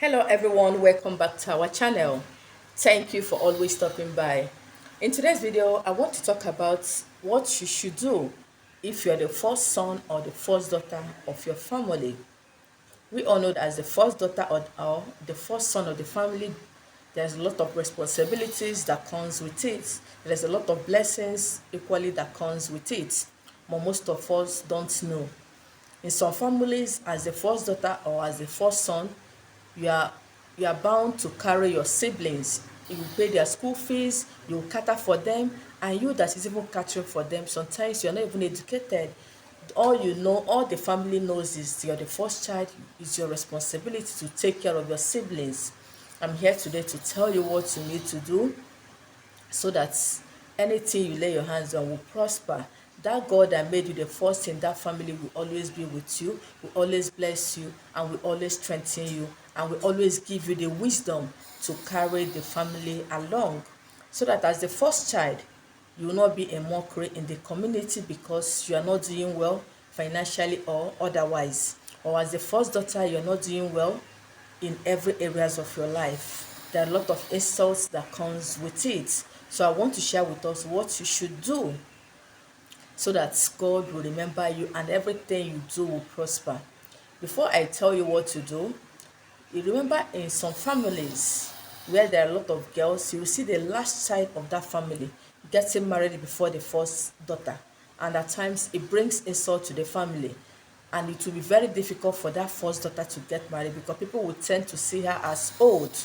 Hello everyone, welcome back to our channel. Thank you for always stopping by. In today's video, I want to talk about what you should do if you're the first son or the first daughter of your family. We all know that as the first daughter or the first son of the family, there's a lot of responsibilities that comes with it. There's a lot of blessings equally that comes with it. But most of us don't know. In some families, as the first daughter or as the first son, you are you are bound to carry your siblings. You will pay their school fees, you will cater for them, and you that is even catering for them, sometimes you're not even educated. All you know, all the family knows is you're the first child. It's your responsibility to take care of your siblings. I'm here today to tell you what you need to do so that anything you lay your hands on will prosper. That God that made you the first in that family will always be with you, will always bless you, and will always strengthen you, and will always give you the wisdom to carry the family along. So that as the first child, you will not be a mockery in the community because you are not doing well financially or otherwise. Or as the first daughter, you're not doing well in every areas of your life. There are a lot of insults that comes with it. So I want to share with us what you should do so that God will remember you and everything you do will prosper. Before I tell you what to do, you remember in some families where there are a lot of girls, you will see the last child of that family getting married before the first daughter. And at times it brings insult to the family. And it will be very difficult for that first daughter to get married because people will tend to see her as old.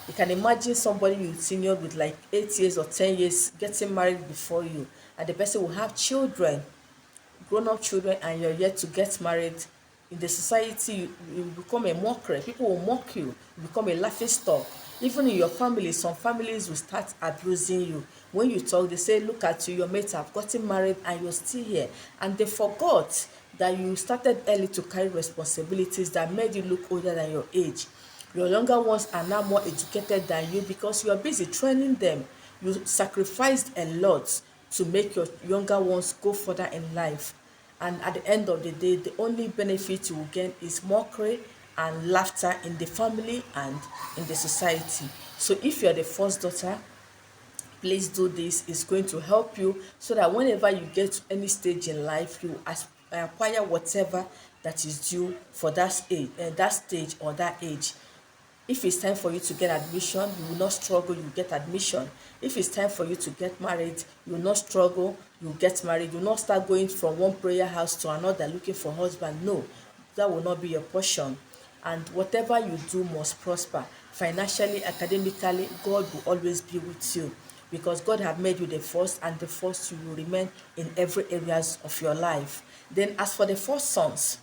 You can imagine somebody you senior with like 8 years or 10 years getting married before you, and the person will have children, grown-up children, and you're yet to get married. In the society, you become a mockery. People will mock you. You become a laughing stock. Even in your family, some families will start abusing you. When you talk, they say, look at you, your mates have gotten married and you're still here. And they forgot that you started early to carry responsibilities that made you look older than your age. Your younger ones are now more educated than you because you are busy training them. You sacrificed a lot to make your younger ones go further in life. And at the end of the day, the only benefit you will gain is mockery and laughter in the family and in the society. So if you are the first daughter, please do this. It's going to help you so that whenever you get to any stage in life, you acquire whatever that is due for that stage or that age. If it's time for you to get admission, you will not struggle, you get admission. If it's time for you to get married, you will not struggle, you get married. You will not start going from one prayer house to another looking for husband. No, that will not be your portion. And whatever you do must prosper. Financially, academically, God will always be with you because God have made you the first, and the first you will remain in every areas of your life. Then as for the first sons,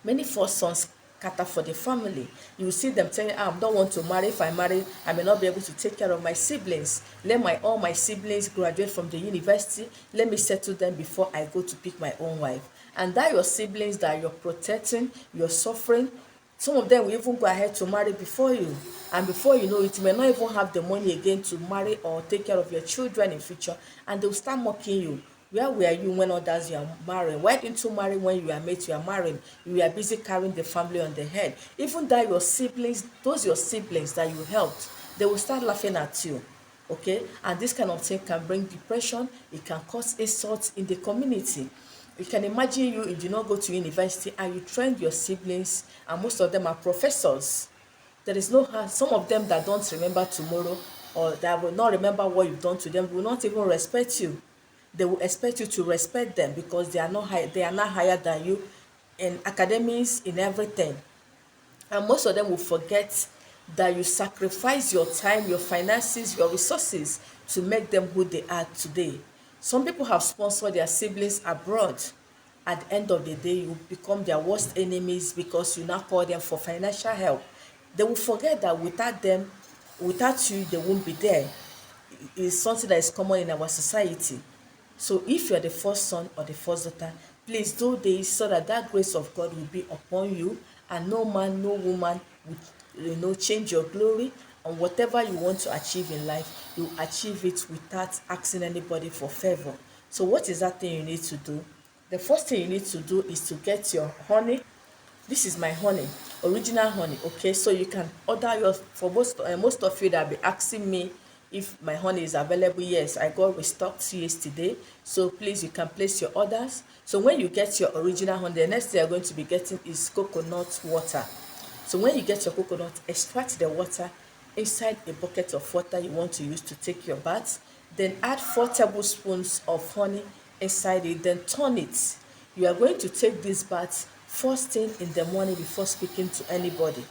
many first sons cater for the family. You will see them telling, I don't want to marry. If I marry, I may not be able to take care of my siblings. Let all my siblings graduate from the university. Let me settle them before I go to pick my own wife. And that your siblings that you're protecting, you're suffering, some of them will even go ahead to marry before you. And before you know it, you may not even have the money again to marry or take care of your children in future. And they'll start mocking you. Where were you when others you are marrying? Why didn't you marry when you are made you are marrying? You were busy carrying the family on the head. Even that your siblings, those your siblings that you helped, they will start laughing at you. Okay? And this kind of thing can bring depression. It can cause insults in the community. You can imagine you did not go to university and you trained your siblings, and most of them are professors. There is no some of them that don't remember tomorrow, or that will not remember what you've done to them, will not even respect you. They will expect you to respect them because they are not high, they are not higher than you in academics, in everything. And most of them will forget that you sacrifice your time, your finances, your resources to make them who they are today. Some people have sponsored their siblings abroad. At the end of the day, you become their worst enemies because you now call them for financial help. They will forget that without them, without you, they won't be there. It's something that is common in our society. So if you are the first son or the first daughter, please do this so that that grace of God will be upon you, and no man, no woman will change your glory. And whatever you want to achieve in life, you achieve it without asking anybody for favor. So what is that thing you need to do? The first thing you need to do is to get your honey, This is my honey, original honey. Okay, so you can order yours. For most of you that be asking me if my honey is available, yes, I got restocked yesterday, so please, you can place your orders. So when you get your original honey, the next thing you're going to be getting is coconut water. So when you get your coconut, extract the water inside a bucket of water you want to use to take your bath. Then add 4 tablespoons of honey inside it. Then turn it. You are going to take this bath first thing in the morning before speaking to anybody.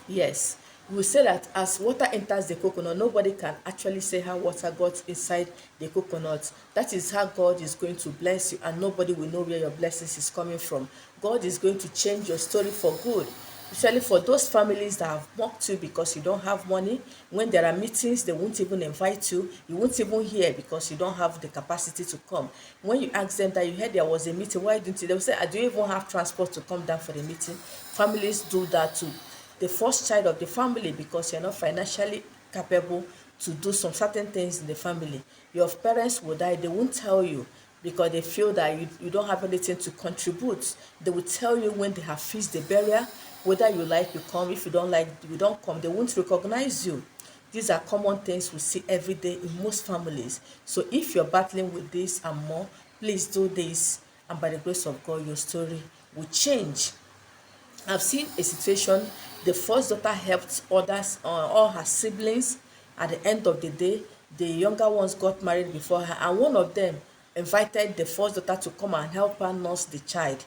Yes, we say that as water enters the coconut, nobody can actually say how water got inside the coconut. That is how God is going to bless you, and nobody will know where your blessings is coming from. God is going to change your story for good. Especially for those families that have mocked you because you don't have money. When there are meetings, they won't even invite you. You won't even hear because you don't have the capacity to come. When you ask them that you heard there was a meeting, why didn't you? They will say, I do even have transport to come down for the meeting. Families do that too. The first child of the family, because you're not financially capable to do some certain things in the family. Your parents will die, they won't tell you because they feel that you don't have anything to contribute. They will tell you when they have fixed the barrier, whether you like, you come. If you don't like, you don't come. They won't recognize you. These are common things we see every day in most families. So if you're battling with this and more, please do this, and by the grace of God, your story will change. I've seen a situation, the first daughter helped others, all her siblings. At the end of the day, the younger ones got married before her, and one of them invited the first daughter to come and help her nurse the child.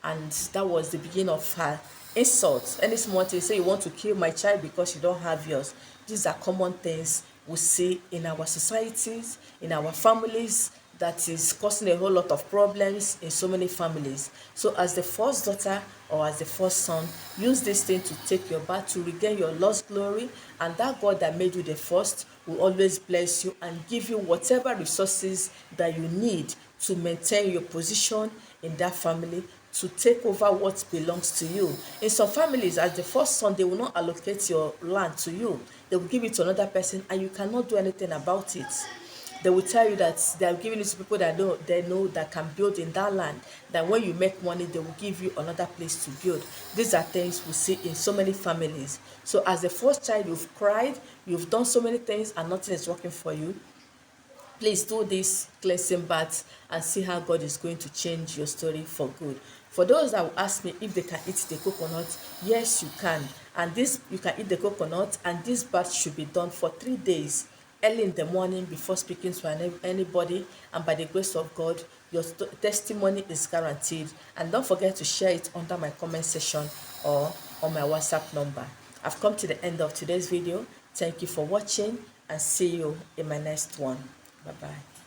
And that was the beginning of her insults. Any small thing, say you want to kill my child because you don't have yours. These are common things we see in our societies, in our families, that is causing a whole lot of problems in so many families. So as the first daughter or as the first son, use this thing to take your bath, to regain your lost glory, and that God that made you the first will always bless you and give you whatever resources that you need to maintain your position in that family, to take over what belongs to you. In some families, as the first son, they will not allocate your land to you. They will give it to another person and you cannot do anything about it. They will tell you that they are giving it to people that they know that can build in that land. That when you make money, they will give you another place to build. These are things we see in so many families. So as the first child, you've cried, you've done so many things and nothing is working for you. Please do this cleansing bath and see how God is going to change your story for good. For those that will ask me if they can eat the coconut, yes, you can. And this, you can eat the coconut, and this bath should be done for 3 days, early in the morning before speaking to anybody. And by the grace of God, your testimony is guaranteed. And don't forget to share it under my comment section or on my WhatsApp number. I've come to the end of today's video. Thank you for watching, and see you in my next one. Bye-bye.